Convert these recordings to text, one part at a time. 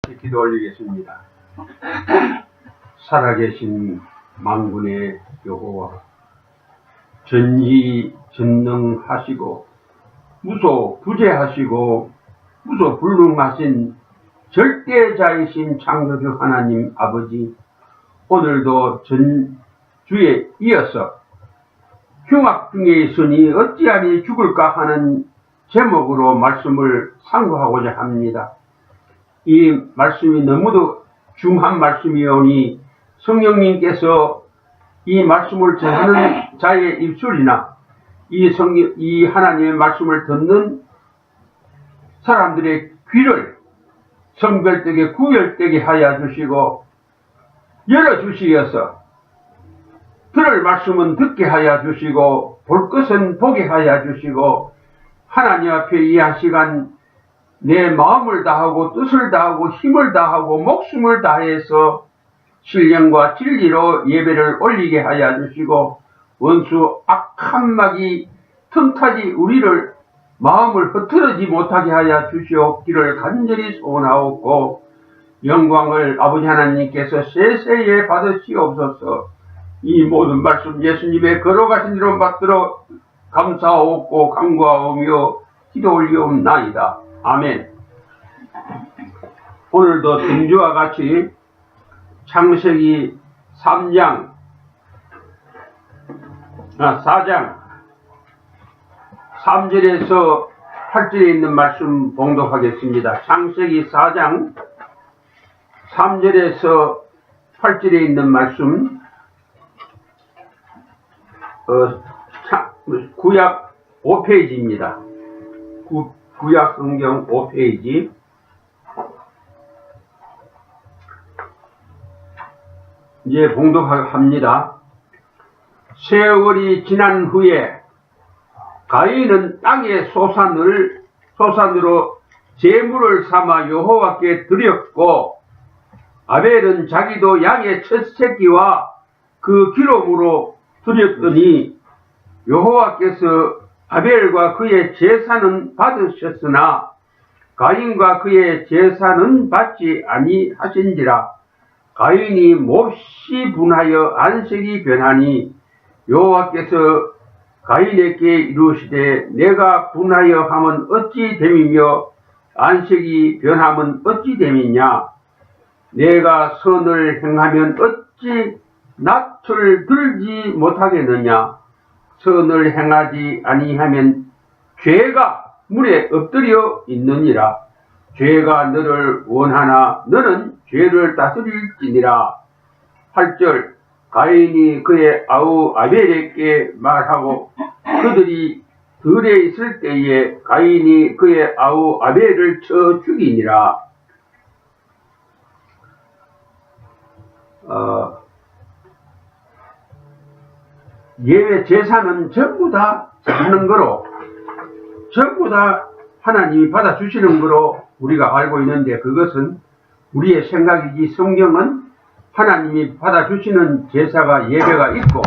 같이 기도 올리겠습니다. 살아계신 만군의 여호와, 전지전능하시고 무소부재하시고 무소불능하신 절대자이신 창조주 하나님 아버지, 오늘도 전주에 이어서 흉악 중에 있으니 어찌하리 죽을까 하는 제목으로 말씀을 상고하고자 합니다. 이 말씀이 너무도 중한 말씀이오니 성령님께서 이 말씀을 전하는 자의 입술이나 이 하나님의 말씀을 듣는 사람들의 귀를 성별되게 구별되게 하여 주시고 열어주시어서 들을 말씀은 듣게 하여 주시고 볼 것은 보게 하여 주시고 하나님 앞에 이 한 시간 내 마음을 다하고 뜻을 다하고 힘을 다하고 목숨을 다해서 신령과 진리로 예배를 올리게 하여 주시고 원수 악한 막이 틈타지 우리를 마음을 흐트러지 못하게 하여 주시옵기를 간절히 소원하옵고, 영광을 아버지 하나님께서 세세에 받으시옵소서. 이 모든 말씀 예수님의 걸어가신 대로 받들어 감사하옵고 간구하오며 기도 올리옵나이다. 아멘. 오늘도 등주와 같이 창세기 4장 3절에서 8절에 있는 말씀 봉독하겠습니다. 창세기 4장 3절에서 8절에 있는 말씀, 구약 5페이지입니다. 구약 성경 5페이지. 이제 봉독합니다. 세월이 지난 후에 가인은 땅의 소산으로 제물을 삼아 여호와께 드렸고, 아벨은 자기도 양의 첫 새끼와 그 기름으로 드렸더니 여호와께서 아벨과 그의 제사는 받으셨으나 가인과 그의 제사는 받지 아니하신지라. 가인이 몹시 분하여 안색이 변하니 여호와께서 가인에게 이르시되, 내가 분하여 하면 어찌 됨이며 안색이 변하면 어찌 됨이냐. 내가 선을 행하면 어찌 낯을 들지 못하겠느냐. 선을 행하지 아니하면 죄가 물에 엎드려 있느니라. 죄가 너를 원하나 너는 죄를 다스릴지니라. 8절. 가인이 그의 아우 아벨에게 말하고 그들이 들에 있을 때에 가인이 그의 아우 아벨을 쳐 죽이니라. 예외 제사는 전부 다 하는 거로, 전부 다 하나님이 받아주시는 거로 우리가 알고 있는데, 그것은 우리의 생각이지 성경은 하나님이 받아주시는 제사가 예배가 있고,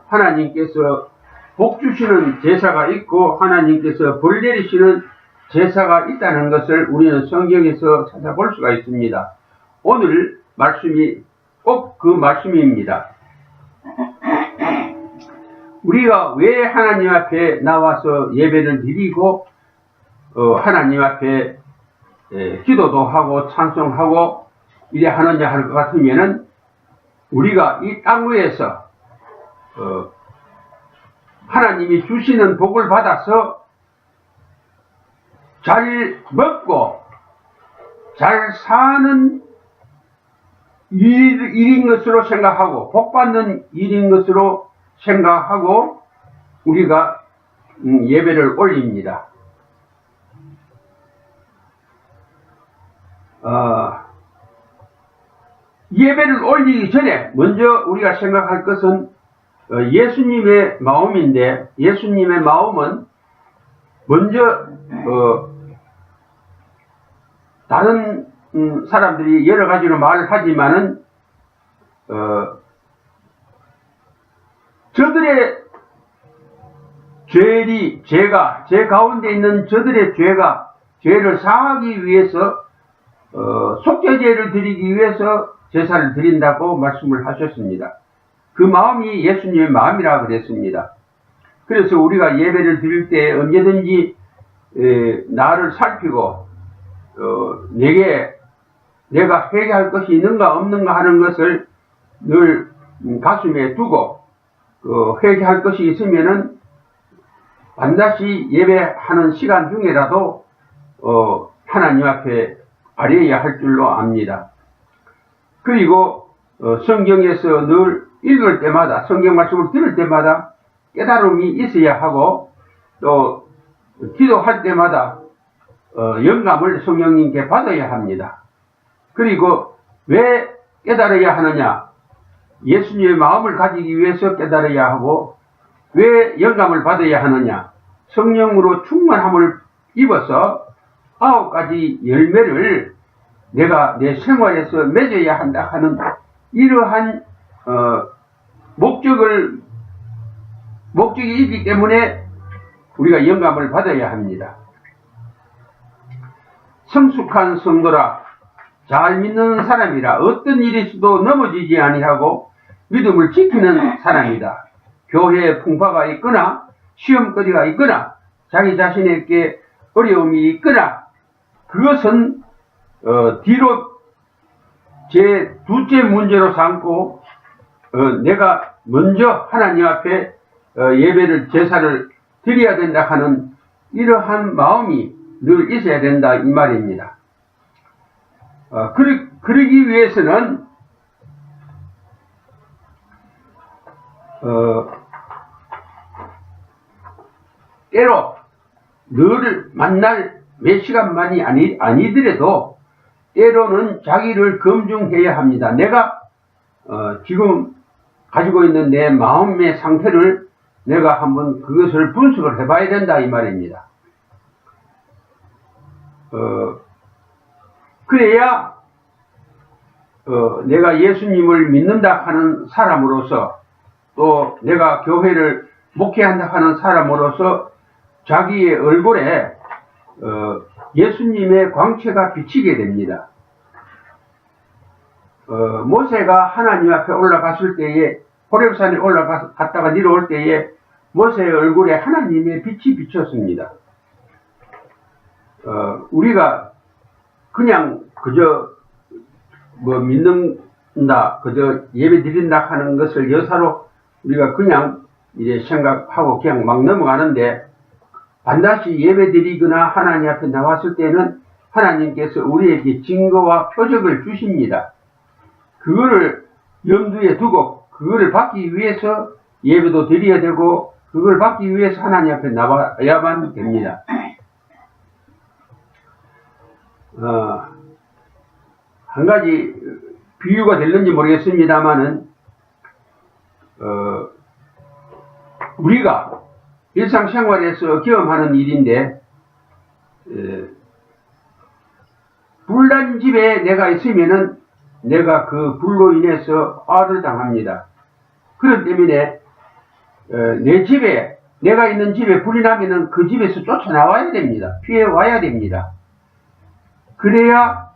하나님께서 복 주시는 제사가 있고, 하나님께서 벌 내리시는 제사가 있다는 것을 우리는 성경에서 찾아볼 수가 있습니다. 오늘 말씀이 꼭 그 말씀입니다. 우리가 왜 하나님 앞에 나와서 예배를 드리고 하나님 앞에 기도도 하고 찬송하고 이래 하느냐 할 것 같으면은, 우리가 이 땅 위에서 하나님이 주시는 복을 받아서 잘 먹고 잘 사는 일인 것으로 생각하고, 복 받는 일인 것으로 생각하고 우리가 예배를 올립니다. 예배를 올리기 전에 먼저 우리가 생각할 것은 예수님의 마음인데, 예수님의 마음은 먼저 다른 사람들이 여러 가지로 말을 하지만은 저들의 제 가운데 있는 저들의 죄를 사하기 위해서 속죄제를 드리기 위해서 제사를 드린다고 말씀을 하셨습니다. 그 마음이 예수님의 마음이라 그랬습니다. 그래서 우리가 예배를 드릴 때 언제든지 나를 살피고 내가 회개할 것이 있는가 없는가 하는 것을 늘 가슴에 두고 회개할 것이 있으면은 반드시 예배하는 시간 중에라도 하나님 앞에 아뢰어야 할 줄로 압니다. 그리고 성경에서 늘 읽을 때마다, 성경 말씀을 들을 때마다 깨달음이 있어야 하고, 또 기도할 때마다 영감을 성령님께 받아야 합니다. 그리고 왜 깨달아야 하느냐? 예수님의 마음을 가지기 위해서 깨달아야 하고, 왜 영감을 받아야 하느냐? 성령으로 충만함을 입어서 9가지 열매를 내가 내 생활에서 맺어야 한다 하는 이러한 목적이 있기 때문에 우리가 영감을 받아야 합니다. 성숙한 성도라, 잘 믿는 사람이라 어떤 일이 있어도 넘어지지 아니하고 믿음을 지키는 사람이다. 교회에 풍파가 있거나 시험거리가 있거나 자기 자신에게 어려움이 있거나 그것은 뒤로 제 둘째 문제로 삼고 내가 먼저 하나님 앞에 예배를 제사를 드려야 된다 하는 이러한 마음이 늘 있어야 된다 이 말입니다. 그러기 위해서는 때로 늘 만날 몇 시간만이 아니더라도 때로는 자기를 검증해야 합니다. 내가 지금 가지고 있는 내 마음의 상태를 내가 한번 그것을 분석을 해봐야 된다 이 말입니다. 그래야 내가 예수님을 믿는다 하는 사람으로서 또 내가 교회를 목회한다 하는 사람으로서 자기의 얼굴에 예수님의 광채가 비치게 됩니다. 모세가 하나님 앞에 올라갔을 때에 호렙산에 올라갔다가 내려올 때에 모세의 얼굴에 하나님의 빛이 비쳤습니다. 우리가 그냥 그저 믿는다, 그저 예배 드린다 하는 것을 여사로 우리가 그냥 이제 생각하고 그냥 막 넘어가는데 반드시 예배 드리거나 하나님 앞에 나왔을 때는 하나님께서 우리에게 증거와 표적을 주십니다. 그거를 염두에 두고 그거를 받기 위해서 예배도 드려야 되고 그걸 받기 위해서 하나님 앞에 나와야만 됩니다. 한 가지 비유가 될는지 모르겠습니다만은 우리가 일상생활에서 경험하는 일인데 불난 집에 내가 있으면은 내가 그 불로 인해서 화를 당합니다. 그렇기 때문에 내 집에 내가 있는 집에 불이 나면은 그 집에서 쫓아나와야 됩니다. 피해 와야 됩니다. 그래야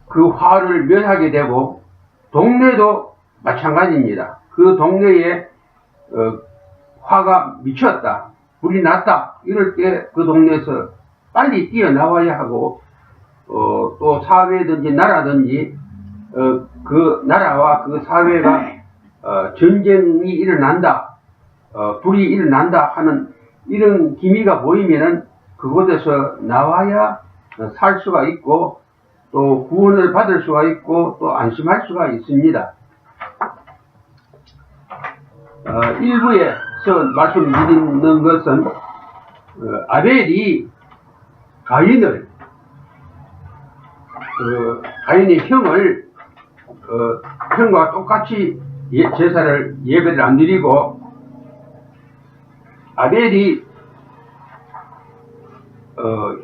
그 화를 면하게 되고 동네도 마찬가지입니다. 그 동네에 화가 미쳤다, 불이 났다 이럴 때 그 동네에서 빨리 뛰어나와야 하고 또 사회든지 나라든지 그 나라와 그 사회가 전쟁이 일어난다, 불이 일어난다 하는 이런 기미가 보이면은 그곳에서 나와야 살 수가 있고 또 구원을 받을 수가 있고 또 안심할 수가 있습니다. 일부에서 말씀드리는 것은 아벨이 가인의 형을 형과 똑같이 제사를 예배를 안 드리고 아벨이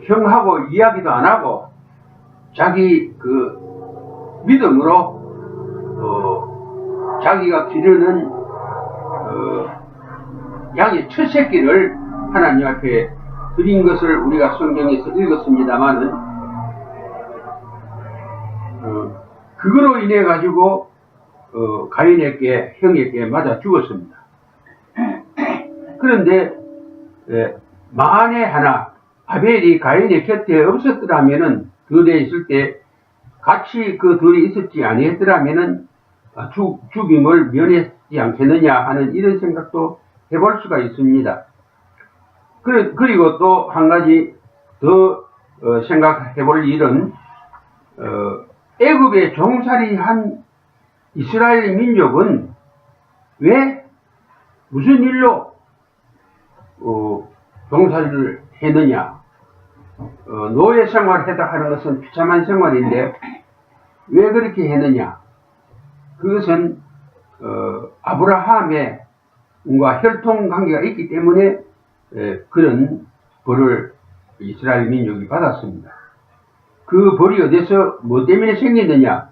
형하고 이야기도 안 하고 자기 그 믿음으로 자기가 기르는 양의 첫 새끼를 하나님 앞에 드린 것을 우리가 성경에서 읽었습니다만은 그거로 인해 가지고 가인에게 형에게 맞아 죽었습니다. 그런데 만에 하나 아벨이 가인의 곁에 없었더라면은 들에 있을 때 같이 그 둘이 있었지 아니했더라면은 죽임을 면했지 않겠느냐 하는 이런 생각도 해볼 수가 있습니다. 그리고 또 한 가지 더 생각해 볼 일은 애굽에 종살이한 이스라엘 민족은 왜 무슨 일로 종살이를 했느냐? 노예 생활을 하는 것은 비참한 생활인데 왜 그렇게 했느냐? 그것은 아브라함의 혈통 관계가 있기 때문에 그런 벌을 이스라엘 민족이 받았습니다. 그 벌이 어디서 뭐 때문에 생겼느냐?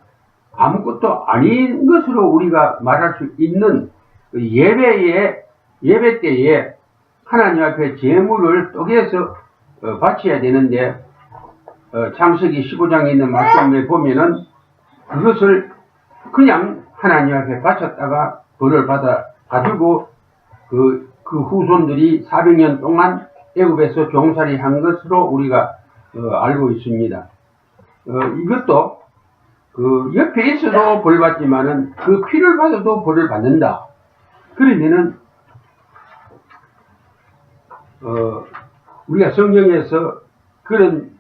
아무것도 아닌 것으로 우리가 말할 수 있는 예배 때에 하나님 앞에 제물을 떡에서 바쳐야 되는데 창세기 15장에 있는 말씀에 보면은 그것을 그냥 하나님 앞에 바쳤다가 벌을 가지고 그 후손들이 400년 동안 애굽에서 종살이 한 것으로 우리가 알고 있습니다. 이것도 그 옆에 있어도 벌 받지만은 그 피를 받아도 벌을 받는다. 그러면은 우리가 성경에서 그런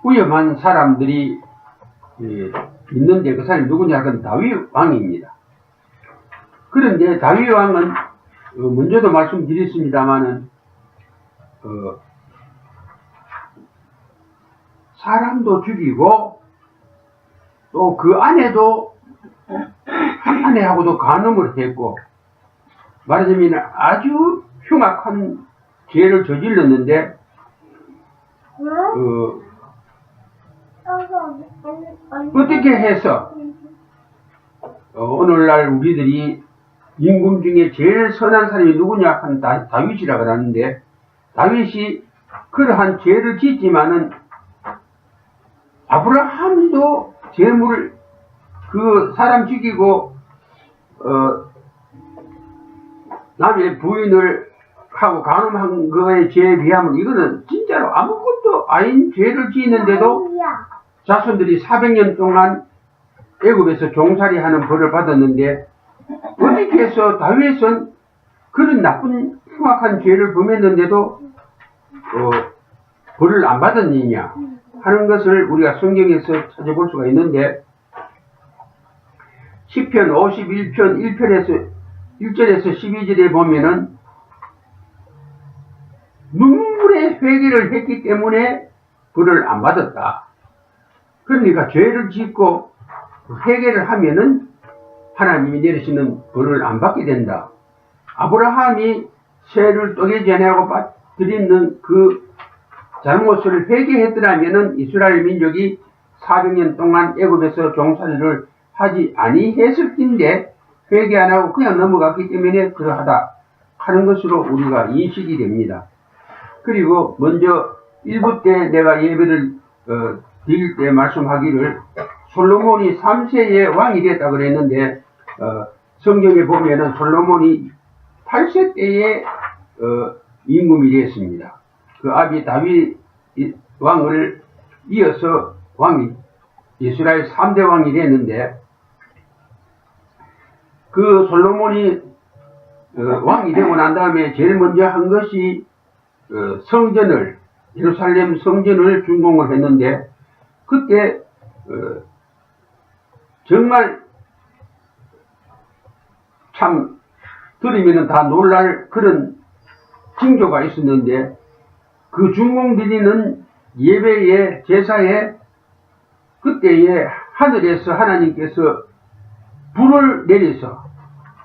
위험한 사람들이 있는데 그 사람이 누구냐? 그건 다윗 왕입니다. 그런데 다윗 왕은 먼저도 말씀드렸습니다마는 사람도 죽이고 또 그 아내도 한 아내하고도 간음을 했고 말하자면 아주 흉악한 죄를 저질렀는데 어떻게 해서 오늘날 우리들이 임금 중에 제일 선한 사람이 누구냐 한 다윗이라고 하는데 다윗이 그러한 죄를 짓지만은 아브라함도 재물을 그 사람 죽이고 남의 부인을 하고 간음한 거에 죄에 비하면 이거는 진짜로 아무것도 아닌 죄를 지었는데도 자손들이 400년 동안 애굽에서 종살이하는 벌을 받았는데 어떻게 해서 다윗은 그런 나쁜 흉악한 죄를 범했는데도 벌을 안 받았느냐 하는 것을 우리가 성경에서 찾아볼 수가 있는데 시편 51편 1절에서 12절에 보면은 눈물의 회개를 했기 때문에 벌을 안 받았다. 그러니까 죄를 짓고 회개를 하면은 하나님이 내리시는 벌을 안 받게 된다. 아브라함이 새를 떡에 제내하고 드리는 그 잘못을 회개했더라면은 이스라엘 민족이 400년 동안 애굽에서 종살이를 하지 아니했을 텐데 회개 안 하고 그냥 넘어갔기 때문에 그러하다 하는 것으로 우리가 인식이 됩니다. 그리고 먼저 1부 때 내가 예배를 드릴 때 말씀하기를 솔로몬이 3세의 왕이 됐다고 그랬는데 성경에 보면은 솔로몬이 8세 때에 임금이 되었습니다. 그 아비 다윗 왕을 이어서 이스라엘 3대 왕이 됐는데 그 솔로몬이 왕이 되고 난 다음에 제일 먼저 한 것이 성전을 예루살렘 성전을 준공을 했는데 그때 정말 참 들으면 다 놀랄 그런 징조가 있었는데 그 준공드리는 예배의 제사에 그때에 하늘에서 하나님께서 불을 내려서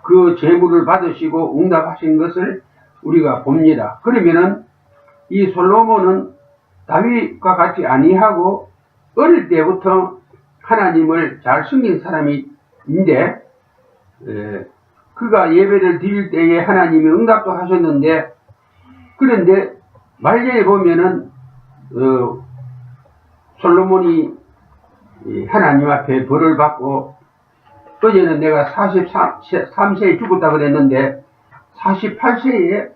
그 제물을 받으시고 응답하신 것을 우리가 봅니다. 그러면은 이 솔로몬은 다윗과 같이 아니하고 어릴 때부터 하나님을 잘 섬긴 사람인데 그가 예배를 드릴 때에 하나님이 응답도 하셨는데 그런데 말년에 보면은 솔로몬이 하나님 앞에 벌을 받고, 어제는 내가 43세에 죽었다 그랬는데 48세에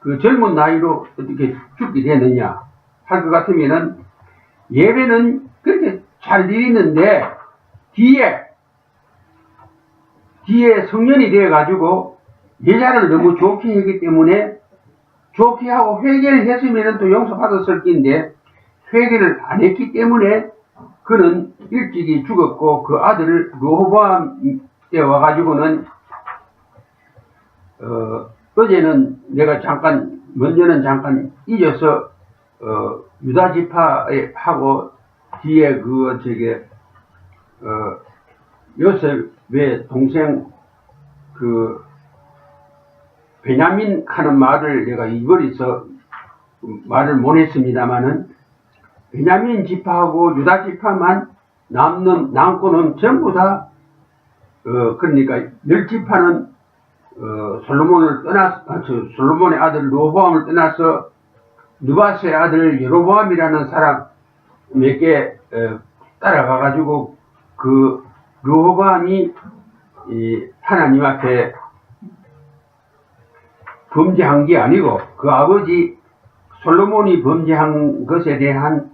그 젊은 나이로 어떻게 죽게 되느냐 할 것 같으면은, 예배는 그렇게 잘 드리는데 뒤에 성년이 되어 가지고 여자를 너무 좋게 했기 때문에, 좋게 하고 회개를 했으면 또 용서받았을 텐데 회개를 안 했기 때문에 그는 일찍이 죽었고, 그 아들을 르호보암 때 와가지고는 어제는 내가 먼저는 잠깐 잊어서 유다 지파에 하고 뒤에 요셉의 동생 베냐민 하는 말을 내가 잊어버려서 말을 못 했습니다마는, 베냐민 지파하고 유다 지파만 남고는 전부 다, 그러니까 10지파는 솔로몬의 아들 르호보암을 떠나서 느바스의 아들 여로보암이라는 사람에게 따라가가지고, 그 르호보암이 하나님 앞에 범죄한 게 아니고 그 아버지 솔로몬이 범죄한 것에 대한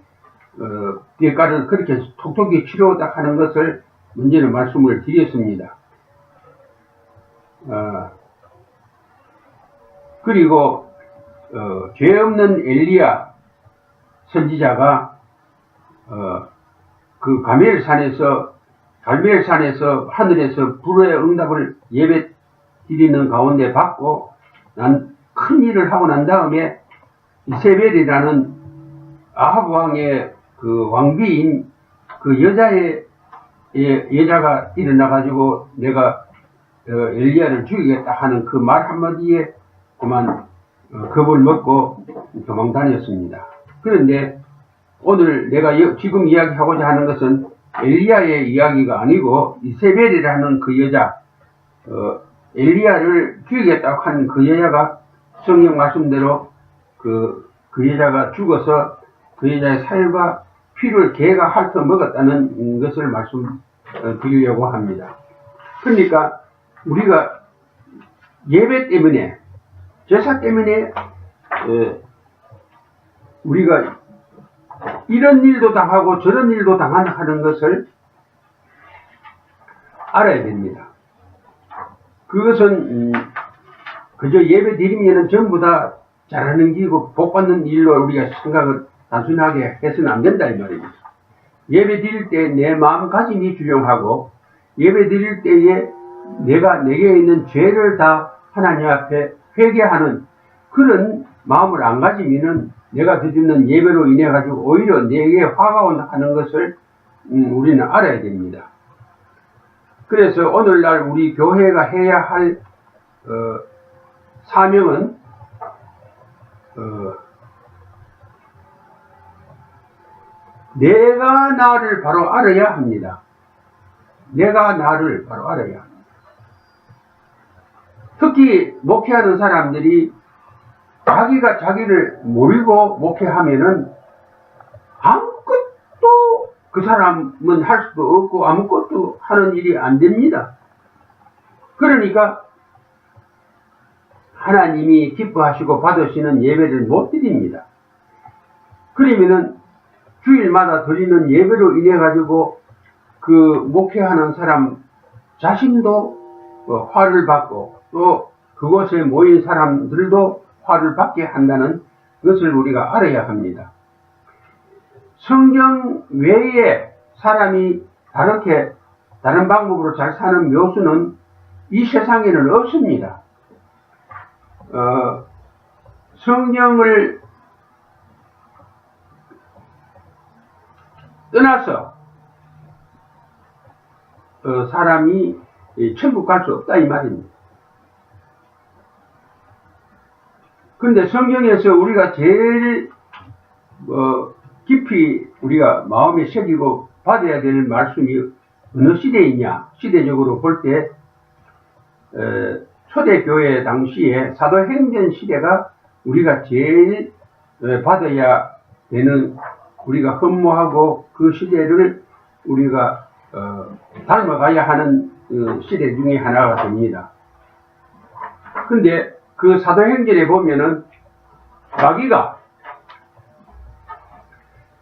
대가를 그렇게 톡톡히 치료하다 하는 것을 문제는 말씀을 드렸습니다. 그리고 죄 없는 엘리야 선지자가 그 갈멜산에서 하늘에서 불의 응답을 예배 드리는 가운데 받고 난 큰 일을 하고 난 다음에 이세벨이라는 아합 왕의 그 왕비인 그 여자가 일어나가지고 내가 엘리야를 죽이겠다 하는 그 말 한마디에 그만 겁을 먹고 도망 다녔습니다. 그런데 오늘 내가 지금 이야기하고자 하는 것은 엘리야의 이야기가 아니고 이세벨이라는 그 여자, 엘리야를 죽이겠다고 하는 그 여자가 성경 말씀대로 그 여자가 죽어서 그 여자의 살과 피를 개가 핥아 먹었다는 것을 말씀드리려고 합니다. 그러니까 우리가 예배 때문에, 제사 때문에 우리가 이런 일도 당하고 저런 일도 당하는 것을 알아야 됩니다. 그것은 그저 예배 드리면은 전부 다 잘하는 길이고 복 받는 일로 우리가 생각을 단순하게 해서는 안 된다 이 말입니다. 예배 드릴 때 내 마음가짐이 중요하고, 예배 드릴 때에 내게 있는 죄를 다 하나님 앞에 회개하는 그런 마음을 안 가지면은 내가 드리는 예배로 인해 가지고 오히려 내게 화가 온다 하는 것을 우리는 알아야 됩니다. 그래서 오늘날 우리 교회가 해야 할 사명은 내가 나를 바로 알아야 합니다. 내가 나를 바로 알아야 합니다. 특히 목회하는 사람들이 자기가 자기를 모르고 목회하면은 아무것도 그 사람은 할 수도 없고 아무것도 하는 일이 안 됩니다. 그러니까 하나님이 기뻐하시고 받으시는 예배를 못 드립니다. 그러면은 주일마다 드리는 예배로 인해 가지고 그 목회하는 사람 자신도 화를 받고 또 그곳에 모인 사람들도 화를 받게 한다는 것을 우리가 알아야 합니다. 성경 외에 사람이 다른 방법으로 잘 사는 묘수는 이 세상에는 없습니다. 성경을 떠나서 사람이 천국 갈 수 없다 이 말입니다. 그런데 성경에서 우리가 제일 깊이 우리가 마음에 새기고 받아야 될 말씀이 어느 시대에 있냐? 시대적으로 볼 때 초대교회 당시에 사도행전 시대가 우리가 제일 받아야 되는 우리가 흠모하고 그 시대를 우리가 닮아가야 하는 시대 중에 하나가 됩니다. 근데 그 사도행전에 보면은 마귀가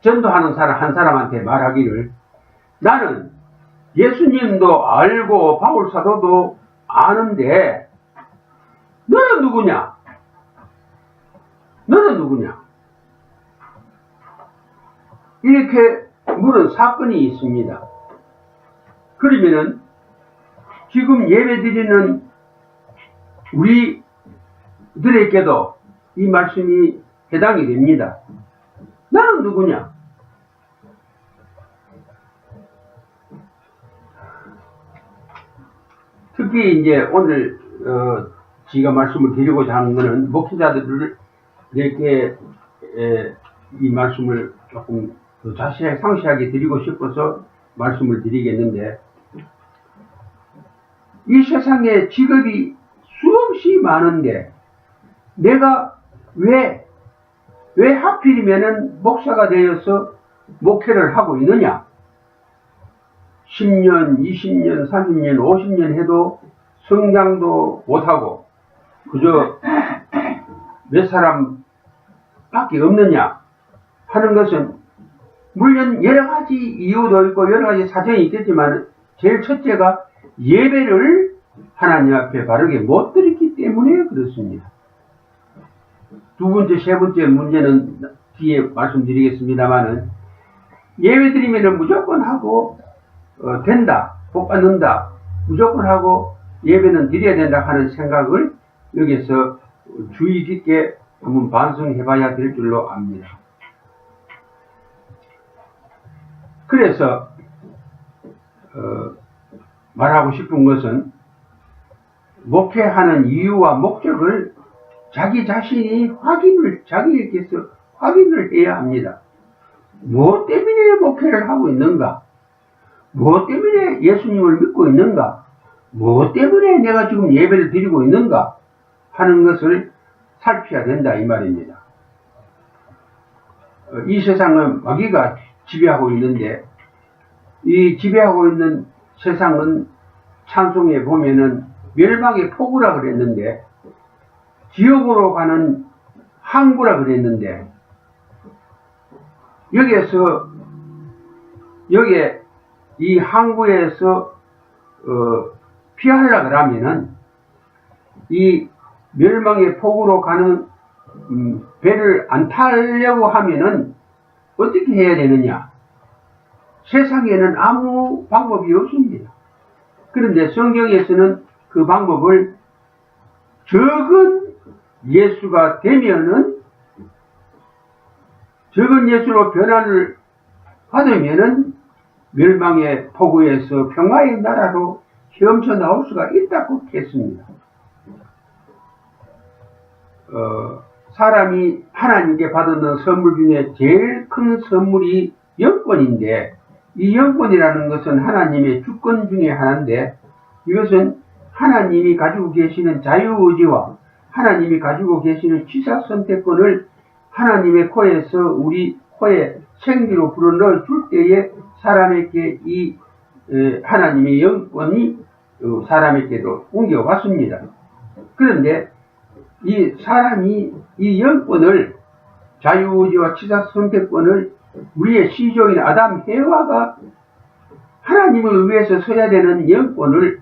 전도하는 사람 한 사람한테 말하기를, 나는 예수님도 알고 바울 사도도 아는데 너는 누구냐? 너는 누구냐? 이렇게 물은 사건이 있습니다. 그러면은 지금 예배드리는 우리들에게도 이 말씀이 해당이 됩니다. 나는 누구냐? 특히 이제 오늘 제가 말씀을 드리고자 하는 것은 목회자들에게 이 말씀을 조금 더 자세하게 상세하게 드리고 싶어서 말씀을 드리겠는데, 이 세상에 직업이 수없이 많은데 내가 왜 하필이면은 목사가 되어서 목회를 하고 있느냐? 10년, 20년, 30년, 50년 해도 성장도 못하고 그저 몇 사람밖에 없느냐 하는 것은, 물론 여러 가지 이유도 있고 여러 가지 사정이 있겠지만 제일 첫째가 예배를 하나님 앞에 바르게 못 드렸기 때문에 그렇습니다. 두 번째, 세 번째 문제는 뒤에 말씀드리겠습니다만은, 예배 드리면은 무조건 하고 된다, 복 받는다, 무조건 하고 예배는 드려야 된다 하는 생각을 여기서 주의 깊게 한번 반성해 봐야 될 줄로 압니다. 그래서 말하고 싶은 것은, 목회하는 이유와 목적을 자기 자신이 자기에게서 확인을 해야 합니다. 무엇 때문에 목회를 하고 있는가? 무엇 때문에 예수님을 믿고 있는가? 무엇 때문에 내가 지금 예배를 드리고 있는가? 하는 것을 살펴야 된다, 이 말입니다. 이 세상은 마귀가 지배하고 있는데, 이 지배하고 있는 세상은 찬송에 보면은 멸망의 폭우라 그랬는데, 지옥으로 가는 항구라 그랬는데, 여기에 이 항구에서 피하려고 하면은 이 멸망의 폭우로 가는 배를 안 타려고 하면은 어떻게 해야 되느냐? 세상에는 아무 방법이 없습니다. 그런데 성경에서는 그 방법을 적은 예수가 되면은, 적은 예수로 변화를 받으면은 멸망의 폭우에서 평화의 나라로 헤엄쳐 나올 수가 있다고 했습니다. 사람이 하나님께 받는 선물 중에 제일 큰 선물이 영권인데, 이 영권이라는 것은 하나님의 주권 중에 하나인데, 이것은 하나님이 가지고 계시는 자유의지와 하나님이 가지고 계시는 취사선택권을 하나님의 코에서 우리 코에 생기로 불어넣어 줄 때에 사람에게 이 하나님의 영권이 사람에게로 옮겨왔습니다. 그런데 이 사람이 이 영권을, 자유의지와 취사선택권을 우리의 시종인 아담 해와가 하나님을 위해서 서야 되는 영권을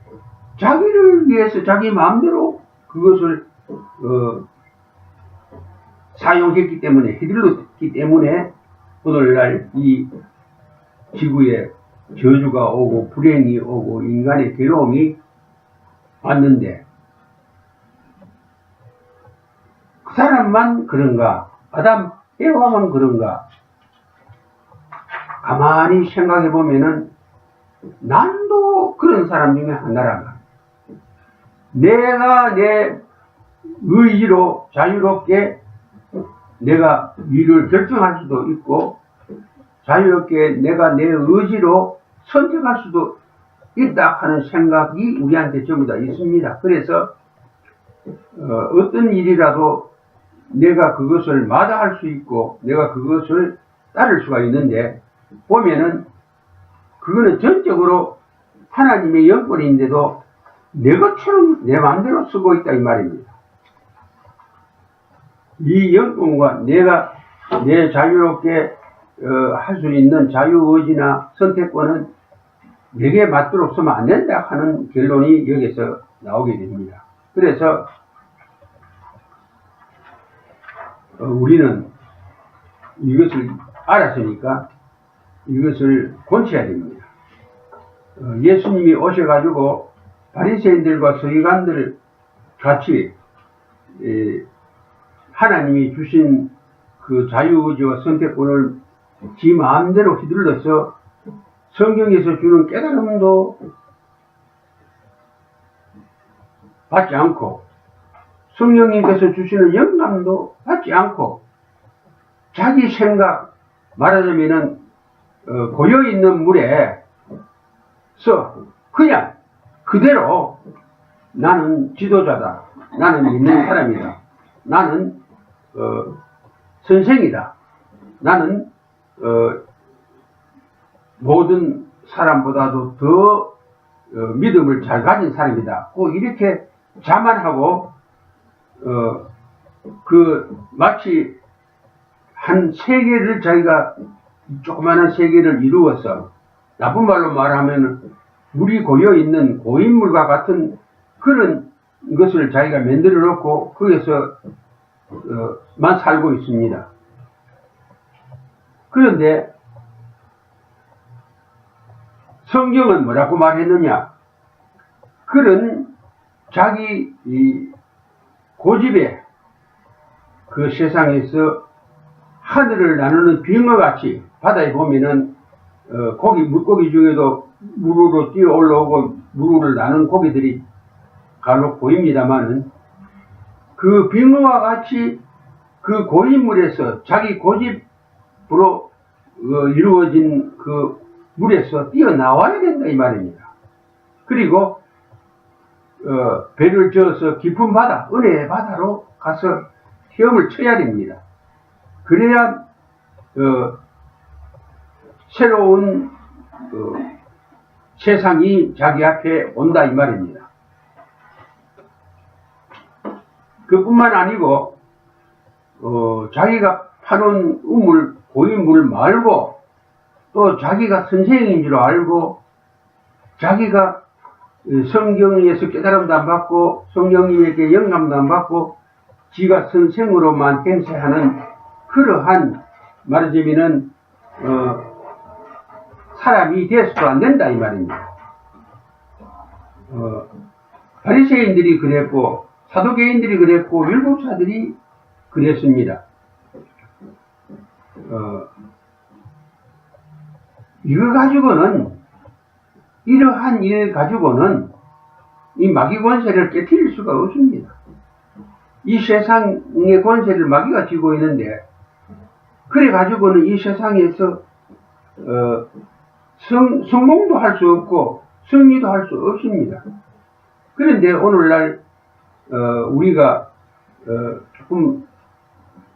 자기를 위해서 자기 마음대로 그것을 사용했기 때문에, 휘둘렀기 때문에 오늘날 이 지구에 저주가 오고 불행이 오고 인간의 괴로움이 왔는데, 그 사람만 그런가? 아담 에바만 그런가? 가만히 생각해 보면은 난도 그런 사람 중에 하나라가, 내가 내 의지로 자유롭게 내가 일을 결정할 수도 있고, 자유롭게 내가 내 의지로 선택할 수도 있다 하는 생각이 우리한테 전부 다 있습니다. 그래서 어떤 일이라도 내가 그것을 마다할 수 있고, 내가 그것을 따를 수가 있는데, 보면은 그거는 전적으로 하나님의 영권인데도 내 것처럼 내 마음대로 쓰고 있다 이 말입니다. 이 영권과 내가 내 자유롭게 할 수 있는 자유의지나 선택권은 내게 맞도록 쓰면 안 된다 하는 결론이 여기서 나오게 됩니다. 그래서 우리는 이것을 알았으니까 이것을 본쳐야 됩니다. 예수님이 오셔가지고 바리새인들과 서기관들 같이 하나님이 주신 그 자유의지와 선택권을 지 마음대로 휘둘러서 성경에서 주는 깨달음도 받지 않고 성령님께서 주시는 영감도 받지 않고 자기 생각, 말하자면은 고여있는 물에서 그냥 그대로 나는 지도자다, 나는 믿는 사람이다, 나는 선생이다, 나는 모든 사람보다도 더 믿음을 잘 가진 사람이다. 꼭 이렇게 자만하고 마치 한 세계를 자기가 조그마한 세계를 이루어서 나쁜 말로 말하면 물이 고여있는 고인물과 같은 그런 것을 자기가 만들어 놓고 거기서 만 살고 있습니다. 그런데 성경은 뭐라고 말했느냐? 그런 자기 이 고집에 그 세상에서 하늘을 나누는 빙어 같이 바다에 보면은 물고기 중에도 무르로 뛰어 올라오고 무르를 나눈 고기들이 간혹 보입니다만은 그 빙어와 같이 그 고인물에서 자기 고집으로 이루어진 그 물에서 뛰어나와야 된다 이 말입니다. 그리고 배를 저어서 깊은 바다, 은혜의 바다로 가서 헤엄을 쳐야 됩니다. 그래야 새로운 세상이 자기 앞에 온다 이 말입니다. 그뿐만 아니고 자기가 파놓은 고인물 말고 또 자기가 선생인 줄 알고 자기가 성경에서 깨달음도 안 받고 성령님에게 영감도 안 받고 지가 선생으로만 행세하는 그러한 말하자면은 사람이 돼서도 안 된다 이 말입니다. 바리새인들이 그랬고 사두개인들이 그랬고 율법사들이 그랬습니다. 이거 가지고는 이러한 일 가지고는 이 마귀 권세를 깨트릴 수가 없습니다. 이 세상의 권세를 마귀가 쥐고 있는데 그래 가지고는 이 세상에서 성공도 할 수 없고 승리도 할 수 없습니다. 그런데 오늘날 우리가 조금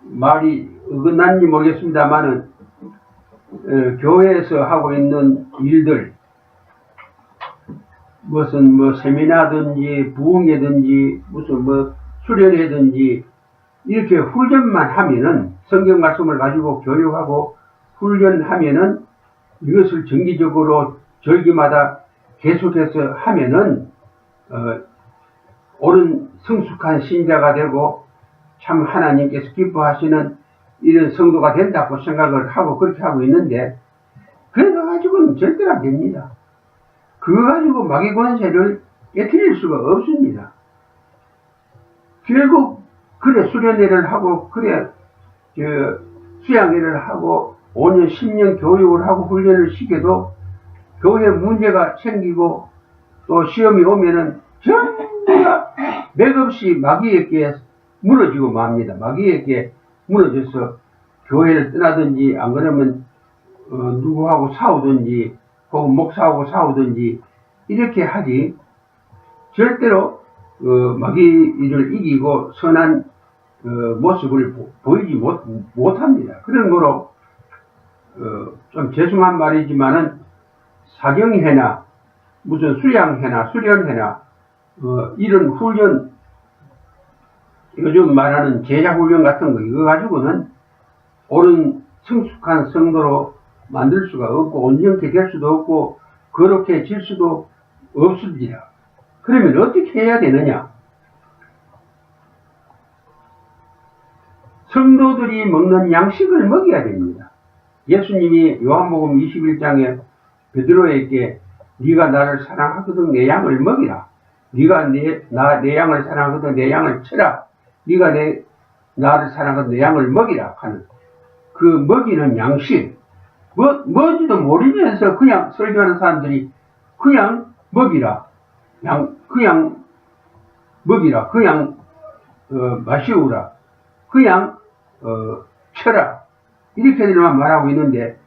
말이 어긋난지 모르겠습니다만은 교회에서 하고 있는 일들 무슨 세미나든지 부흥회든지 무슨 수련회든지 이렇게 훈련만 하면은 성경 말씀을 가지고 교육하고 훈련하면은 이것을 정기적으로 절기마다 계속해서 하면은 옳은 성숙한 신자가 되고 참 하나님께서 기뻐하시는 이런 성도가 된다고 생각을 하고 그렇게 하고 있는데 그거 가지고는 절대로 안 됩니다. 그거 가지고 마귀 권세를 깨트릴 수가 없습니다. 결국 그래 수련회를 하고 그래 수양회를 하고 5년 10년 교육을 하고 훈련을 시켜도 교회 문제가 생기고 또 시험이 오면은 전부가 맥없이 마귀에게 무너지고 맙니다. 마귀에게 무너져서 교회를 떠나든지 안 그러면 누구하고 싸우든지 혹은 목사하고 싸우든지 이렇게 하지 절대로 마귀를 이기고 선한 모습을 보이지 못합니다. 그런 거로 좀 죄송한 말이지만은 사경회나 무슨 수양회나 수련회나 이런 훈련, 요즘 말하는 제자훈련 같은 거 이거 가지고는 옳은 성숙한 성도로 만들 수가 없고 온전케 될 수도 없고 그렇게 질 수도 없습니다. 그러면 어떻게 해야 되느냐? 성도들이 먹는 양식을 먹여야 됩니다. 예수님이 요한복음 21장에 베드로에게 네가 나를 사랑하거든 내 양을 먹이라. 네가 내 양을 사랑하거든 내 양을 쳐라. 네가 나를 사랑하거든 내 양을 먹이라 하는 그 먹이는 양식, 뭔지도 모르면서 그냥 설교하는 사람들이 그냥 먹이라, 그냥 먹이라, 그냥 마시우라, 그냥 쳐라, 이렇게들만 말하고 있는데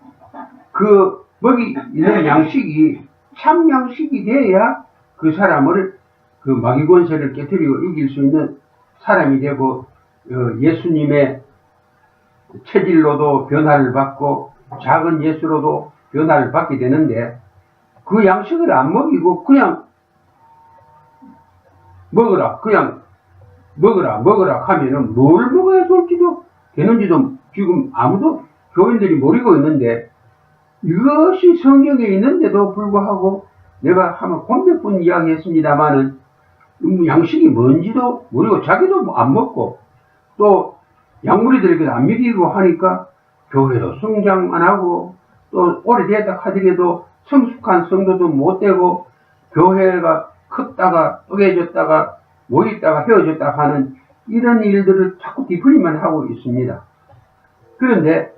그 먹이는 양식이 참 양식이 돼야 그 사람을 그 마귀 권세를 깨뜨리고 이길 수 있는 사람이 되고 예수님의 체질로도 변화를 받고 작은 예수로도 변화를 받게 되는데 그 양식을 안 먹이고 그냥 먹으라, 그냥 먹으라 하면은 뭘 먹어야 좋을지도 되는지도 지금 아무도 교인들이 모르고 있는데 이것이 성경에 있는데도 불구하고 내가 한번 몇 번 이야기했습니다마는 양식이 뭔지도 모르고 자기도 안 먹고 또 양무리들에게도 안 먹이고 하니까 교회도 성장 안 하고 또 오래되었다 하더라도 성숙한 성도도 못 되고 교회가 컸다가 쪼개졌다가 모였다가 헤어졌다 하는 이런 일들을 자꾸 뒤풀이만 하고 있습니다. 그런데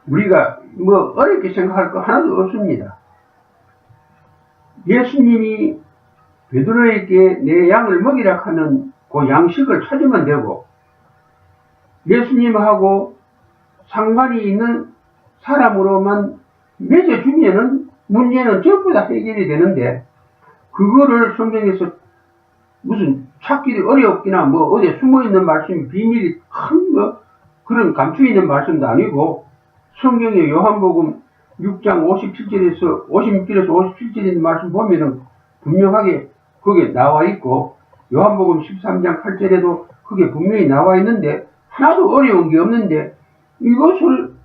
우리가 뭐 어렵게 생각할 거 하나도 없습니다. 예수님이 베드로에게 내 양을 먹이라 하는 그 양식을 찾으면 되고 예수님하고 상관이 있는 사람으로만 맺어주면은 문제는 전부 다 해결이 되는데 그거를 성경에서 무슨 찾기 어렵기나 뭐 어디에 숨어있는 말씀이 비밀이 큰 뭐 그런 감추어있는 말씀도 아니고 성경의 요한복음 6장 57절에서 57절 있는 말씀 보면은 분명하게 그게 나와 있고 요한복음 13장 8절에도 그게 분명히 나와 있는데 하나도 어려운 게 없는데 이것을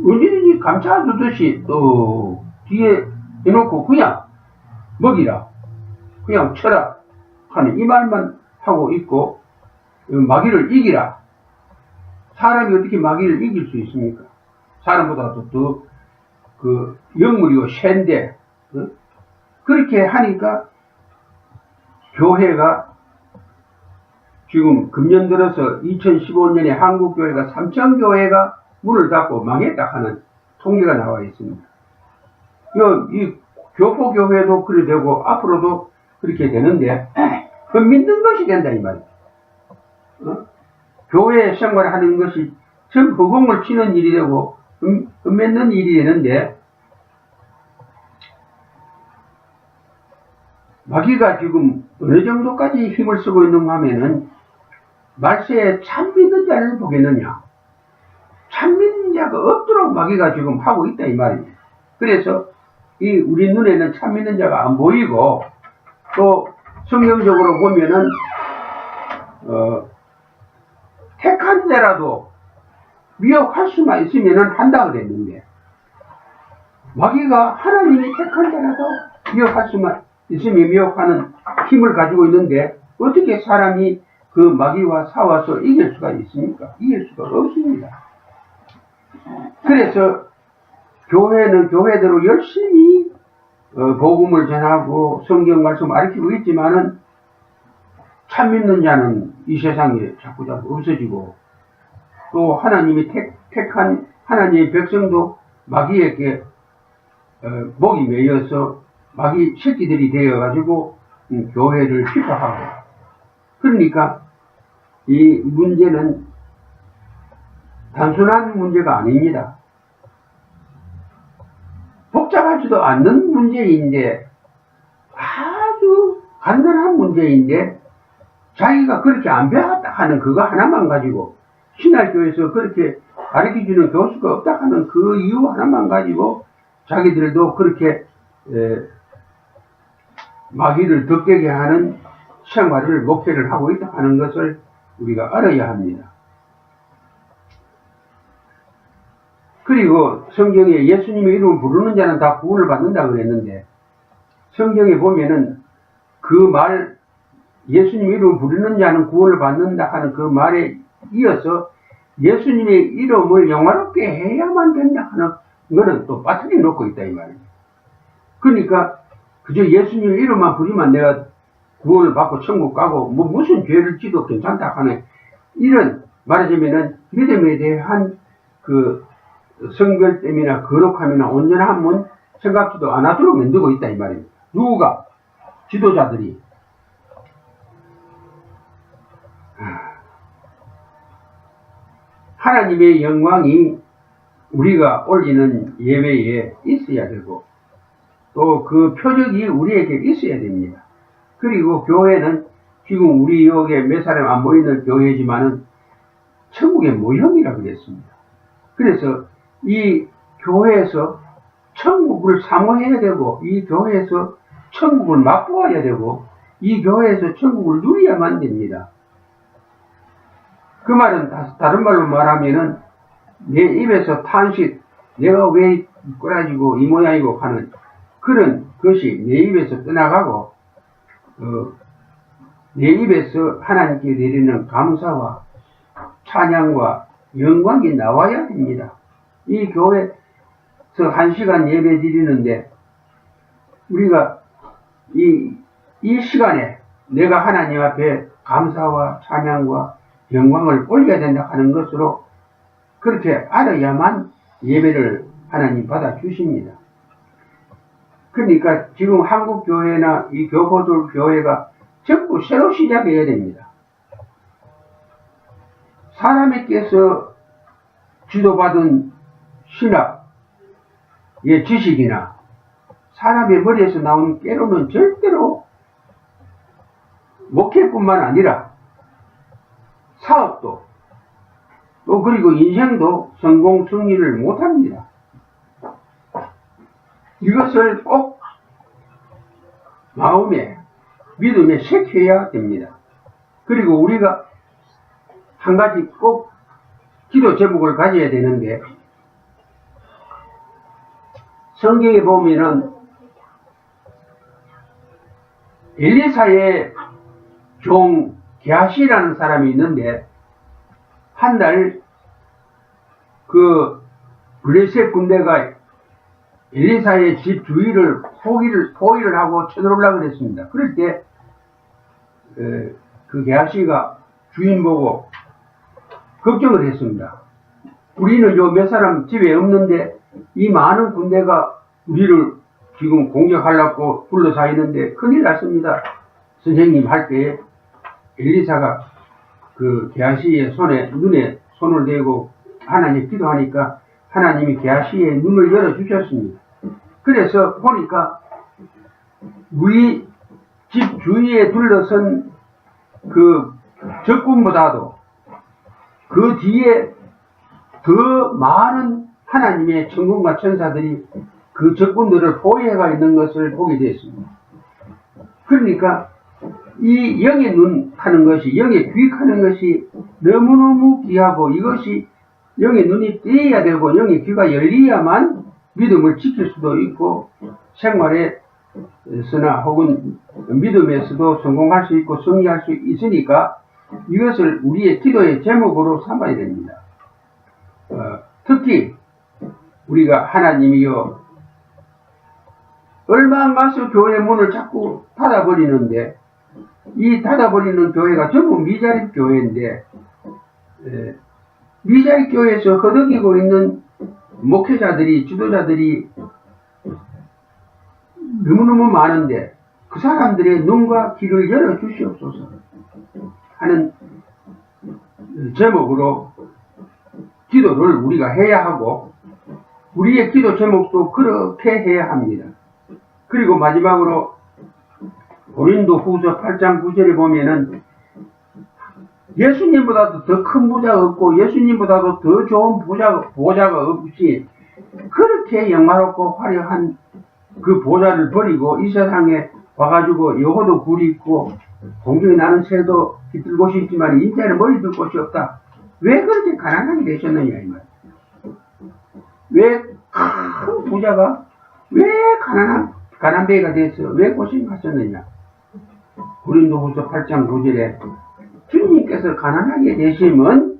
언제든지 감춰두듯이 또 뒤에 해놓고 그냥 먹이라, 그냥 쳐라 하는 이 말만 하고 있고 마귀를 이기라. 사람이 어떻게 마귀를 이길 수 있습니까? 사람보다도 더 그 영물이고 샌데 그렇게 하니까 교회가 지금 금년 들어서 2015년에 한국교회가 3,000교회가 문을 닫고 망했다 하는 통계가 나와 있습니다. 이 교포교회도 그래 되고 앞으로도 그렇게 되는데 믿는 것이 된다 이 말이에요. 교회 생활하는 것이 전 허공을 치는 일이 되고 맺는 일이 되는데 마귀가 지금 어느 정도까지 힘을 쓰고 있는가 하면은 말세에 참 믿는 자를 보겠느냐, 참 믿는 자가 없도록 마귀가 지금 하고 있다 이 말이에요. 그래서 우리 눈에는 참 믿는 자가 안 보이고 또 성경적으로 보면은 택한 자라도 미혹할 수만 있으면은 한다고 그랬는데 마귀가 하나님이 택한 자라도 미혹할 수만 있으면 미혹하는 힘을 가지고 있는데 어떻게 사람이 그 마귀와 싸워서 이길 수가 있습니까? 이길 수가 없습니다. 그래서 교회는 교회대로 열심히 복음을 전하고 성경 말씀 가르치고 있지만은 참 믿는 자는 이 세상에 자꾸 없어지고 또 하나님이 택한 하나님의 백성도 마귀에게 목이 메여서 마귀 새끼들이 되어가지고 교회를 핍박하고 그러니까 이 문제는 단순한 문제가 아닙니다. 복잡하지도 않는 문제인데 아주 간단한 문제인데 자기가 그렇게 안 배웠다 하는 그거 하나만 가지고 신학교에서 그렇게 가르쳐주는 교수가 없다 하는 그 이유 하나만 가지고 자기들도 그렇게 마귀를 덕되게 하는 생활을 목회를 하고 있다 하는 것을 우리가 알아야 합니다. 그리고 성경에 예수님의 이름을 부르는 자는 다 구원을 받는다고 그랬는데 성경에 보면은 그 말 예수님의 이름을 부르는 자는 구원을 받는다 하는 그 말에 이어서 예수님의 이름을 영화롭게 해야만 된다 하는 거는 또 빠뜨려 놓고 있다 이 말입니다. 그러니까 그저 예수님의 이름만 부르면 내가 구원을 받고 천국 가고 뭐 무슨 죄를 지도 괜찮다 하는 이런 말하자면은 믿음에 대한 그 성결됨이나 거룩함이나 온전함은 생각지도 안 하도록 만들고 있다 이 말입니다. 누가? 지도자들이. 하나님의 영광이 우리가 올리는 예배에 있어야 되고 또 그 표적이 우리에게 있어야 됩니다. 그리고 교회는 지금 우리 여기에 몇 사람 안 보이는 교회지만은 천국의 모형이라 그랬습니다. 그래서 이 교회에서 천국을 사모해야 되고 이 교회에서 천국을 맛보아야 되고 이 교회에서 천국을 누려야만 됩니다. 그 말은 다른 말로 말하면은 내 입에서 탄식, 내가 왜 꼬라지고 이 모양이고 하는 그런 것이 내 입에서 떠나가고 내 입에서 하나님께 내리는 감사와 찬양과 영광이 나와야 됩니다. 이 교회에서 1시간 예배 드리는데 우리가 이 시간에 내가 하나님 앞에 감사와 찬양과 영광을 올려야 된다 하는 것으로 그렇게 알아야만 예배를 하나님 받아 주십니다. 그러니까 지금 한국 교회나 이 교포들 교회가 전부 새로 시작해야 됩니다. 사람에게서 지도받은 신학의 지식이나 사람의 머리에서 나온 깨로는 절대로 목회뿐만 아니라 사업도 또 그리고 인생도 성공 승리를 못합니다. 이것을 꼭 마음에 믿음에 새겨야 됩니다. 그리고 우리가 한 가지 꼭 기도 제목을 가져야 되는데 성경에 보면은 엘리사의 종 게하시라는 사람이 있는데 한 날 그 블레셋 군대가 엘리사의 집 주위를 포위를 하고 쳐들어오려고 그랬습니다. 그럴 때 그 게하시가 주인 보고 걱정을 했습니다. 우리는 요 몇 사람 집에 없는데 이 많은 군대가 우리를 지금 공격하려고 둘러싸 있는데 큰일 났습니다. 선생님 할 때 엘리사가 그 게하시의 눈에 손을 대고 하나님 기도하니까 하나님이 게하시의 눈을 열어주셨습니다. 그래서 보니까 우리 집 주위에 둘러선 그 적군보다도 그 뒤에 더 많은 하나님의 천군과 천사들이 그 적군들을 포위해가 있는 것을 보게 되었습니다. 그러니까 이 영의 눈 하는 것이, 영의 귀 하는 것이 너무너무 귀하고 이것이 영의 눈이 떼야 되고 영의 귀가 열려야만 믿음을 지킬 수도 있고 생활에서나 혹은 믿음에서도 성공할 수 있고 승리할 수 있으니까 이것을 우리의 기도의 제목으로 삼아야 됩니다. 특히 우리가 하나님이여 얼마 안 가서 교회 문을 자꾸 닫아버리는데 이 닫아버리는 교회가 전부 미자립 교회인데 미자립 교회에서 허덕이고 있는 목회자들이 지도자들이 너무너무 많은데 그 사람들의 눈과 귀를 열어주시옵소서 하는 제목으로 기도를 우리가 해야 하고 우리의 기도 제목도 그렇게 해야 합니다. 그리고 마지막으로 고린도 후서 8장 9절에 보면은 예수님보다도 더 큰 부자가 없고 예수님보다도 더 좋은 보좌가 없이 그렇게 영화롭고 화려한 그 보좌를 버리고 이 세상에 와가지고 여호도 굴이 있고 공중에 나는 새도 깃들 곳이 있지만 인자는 머리 들 곳이 없다. 왜 그렇게 가난하게 되셨느냐 이 말. 왜 큰 부자가 왜 가난뱅이가 됐어? 왜 고생하셨느냐? 고린도후서 8장 9절에 주님께서 가난하게 되시면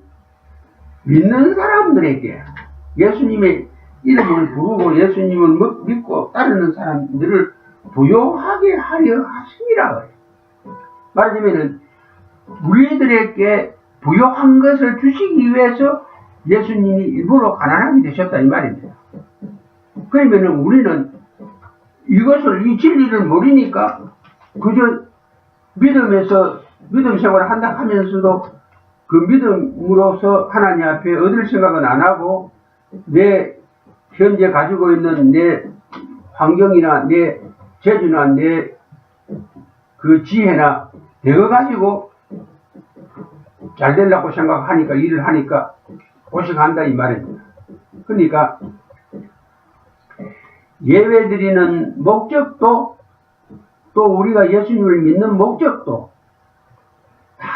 믿는 사람들에게 예수님의 이름을 부르고 예수님을 믿고 따르는 사람들을 부요하게 하려 하심이라. 말하자면 우리들에게 부요한 것을 주시기 위해서 예수님이 일부러 가난하게 되셨다 이 말입니다. 그러면 우리는 이 진리를 모르니까 그저 믿음 생활을 한다 하면서도 그 믿음으로서 하나님 앞에 얻을 생각은 안 하고 내 현재 가지고 있는 내 환경이나 내 재주나 내 그 지혜나 내가 가지고 잘 되려고 생각하니까 일을 하니까 고생한다 이 말입니다. 그러니까 예배드리는 목적도 또 우리가 예수님을 믿는 목적도 다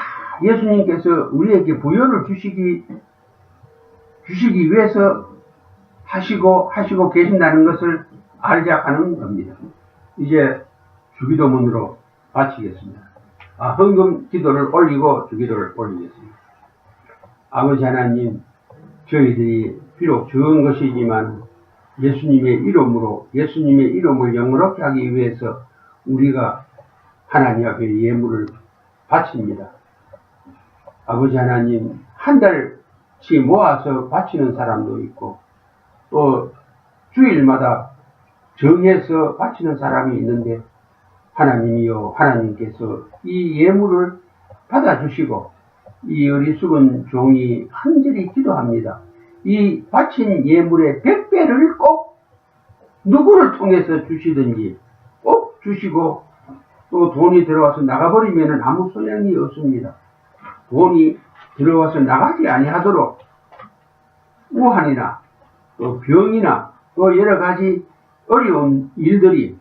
예수님께서 우리에게 부여를 주시기 위해서 하시고 계신다는 것을 알자 하는 겁니다. 이제 주기도문으로 마치겠습니다. 헌금 기도를 올리고 주기도를 올리겠습니다. 아버지 하나님, 저희들이 비록 적은 것이지만 예수님의 이름을 영원롭게 하기 위해서 우리가 하나님 앞에 예물을 바칩니다. 아버지 하나님, 한 달치 모아서 바치는 사람도 있고 또 주일마다 정해서 바치는 사람이 있는데 하나님이요, 하나님께서 이 예물을 받아주시고 이 어리숙은 종이 간절히 기도합니다. 이 바친 예물의 100배를 꼭 누구를 통해서 주시든지 꼭 주시고 또 돈이 들어와서 나가버리면 아무 소용이 없습니다. 돈이 들어와서 나가지 아니하도록 우환이나 또 병이나 또 여러 가지 어려운 일들이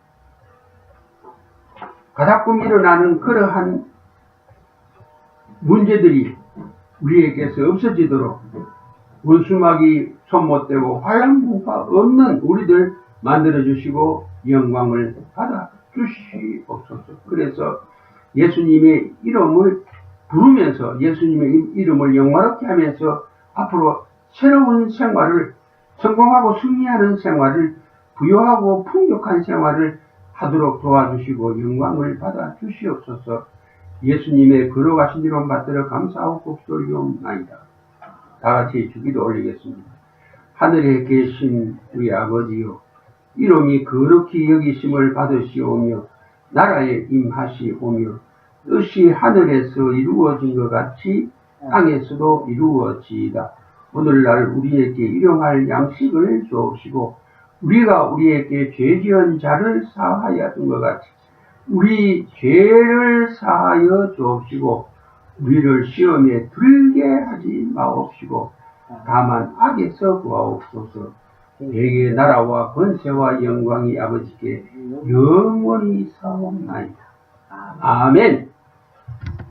가다끔 일어나는 그러한 문제들이 우리에게서 없어지도록 원수막이 손 못대고 환란부가 없는 우리들 만들어주시고 영광을 받아 주시옵소서. 그래서 예수님의 이름을 부르면서 예수님의 이름을 영화롭게 하면서 앞으로 새로운 생활을 성공하고 승리하는 생활을 부유하고 풍족한 생활을 하도록 도와주시고 영광을 받아 주시옵소서. 예수님의 걸어가신 이름 받들어 감사하고 곡돌리옵나이다. 다같이 주기도 올리겠습니다. 하늘에 계신 우리 아버지요, 이름이 거룩히 여기심을 받으시오며 나라에 임하시오며 뜻이 하늘에서 이루어진 것 같이 땅에서도 이루어지이다. 오늘날 우리에게 일용할 양식을 주옵시고 우리가 우리에게 죄지은 자를 사하여 준 것 같이 우리 죄를 사하여 주옵시고 우리를 시험에 들게 하지 마옵시고 다만 악에서 구하옵소서. 대개 나라와 권세와 영광이 아버지께 영원히 사옵나이다. 아멘.